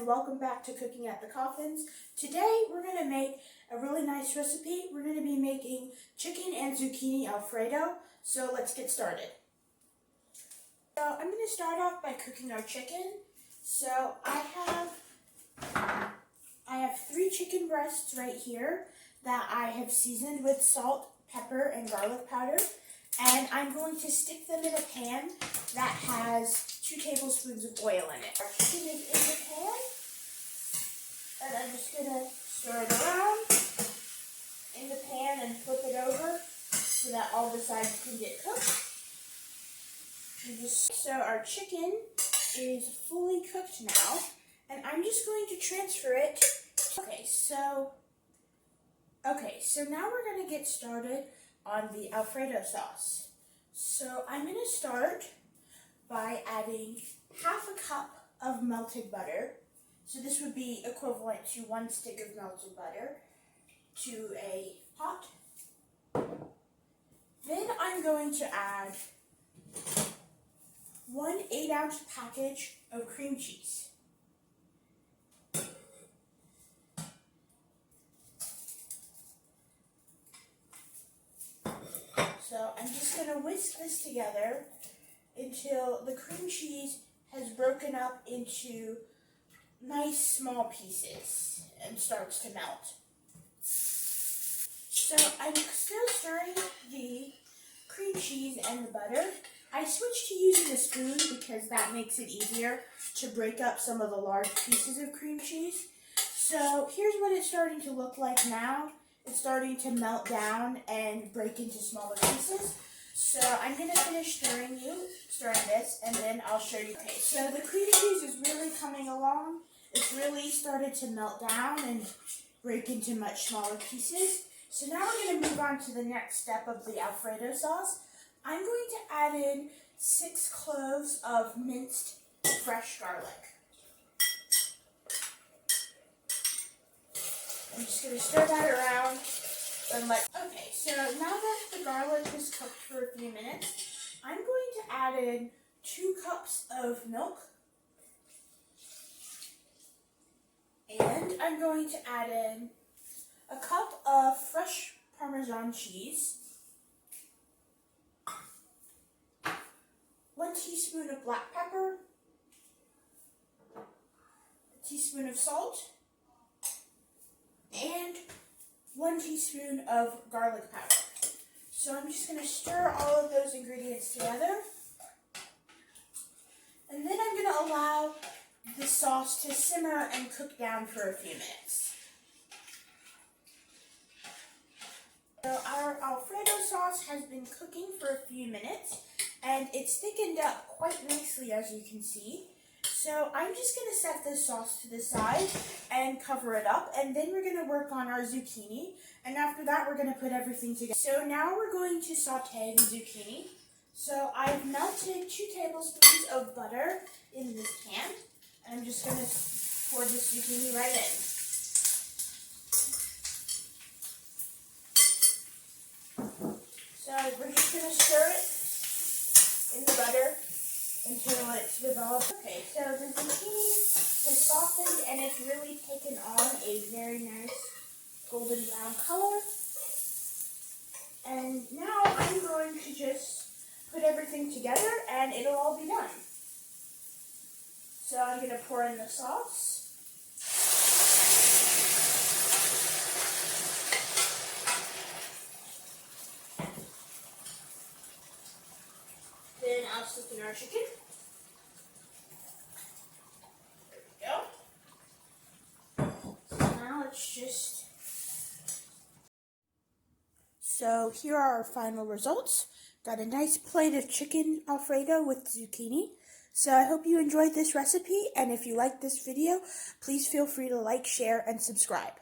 and welcome back to Cooking at the Cauthens. Today we're going to make a really nice recipe. We're going to be making chicken and zucchini Alfredo, so let's get started. So I'm going to start off by cooking our chicken. So I have 3 chicken breasts right here that I have seasoned with salt, pepper, and garlic powder. And I'm going to stick them in a pan that has 2 tablespoons of oil in it. Our chicken is in the pan, and I'm just going to stir it around in the pan and flip it over so that all the sides can get cooked. So our chicken is fully cooked now, and I'm just going to transfer it. Okay, so now we're going to get started on the Alfredo sauce. So I'm going to start by adding half a cup of melted butter. So this would be equivalent to 1 stick of melted butter to a pot. Then I'm going to add 1 8-ounce package of cream cheese. So I'm just going to whisk this together until the cream cheese has broken up into nice small pieces and starts to melt. So I'm still stirring the cream cheese and the butter. I switched to using a spoon because that makes it easier to break up some of the large pieces of cream cheese. So here's what it's starting to look like now. It's starting to melt down and break into smaller pieces. So I'm going to finish stirring this, and then I'll show you. Okay, so the cream cheese is really coming along. It's really started to melt down and break into much smaller pieces. So now we're going to move on to the next step of the Alfredo sauce. I'm going to add in 6 cloves of minced fresh garlic. I'm just going to stir that around and okay, so now that the garlic is cooked for a few minutes, I'm going to add in 2 cups of milk. And I'm going to add in a cup of fresh parmesan cheese, 1 teaspoon of black pepper, a teaspoon of salt, and 1 teaspoon of garlic powder. So I'm just going to stir all of those ingredients together. And then I'm going to allow the sauce to simmer and cook down for a few minutes. So our Alfredo sauce has been cooking for a few minutes, and it's thickened up quite nicely, as you can see. So I'm just going to set this sauce to the side and cover it up, and then we're going to work on our zucchini, and after that we're going to put everything together. So now we're going to saute the zucchini. So I've melted 2 tablespoons of butter in this pan, and I'm just going to pour this zucchini right in. So we're just going to stir it in the butter until it's dissolved. Okay, so the zucchini has softened and it's really taken on a very nice golden brown color. And now I'm going to just put everything together and it'll all be done. So I'm going to pour in the sauce. Then I'll stick in our chicken. There we go. So now let's just... So here are our final results. Got a nice plate of chicken Alfredo with zucchini. So I hope you enjoyed this recipe, and if you liked this video, please feel free to like, share, and subscribe.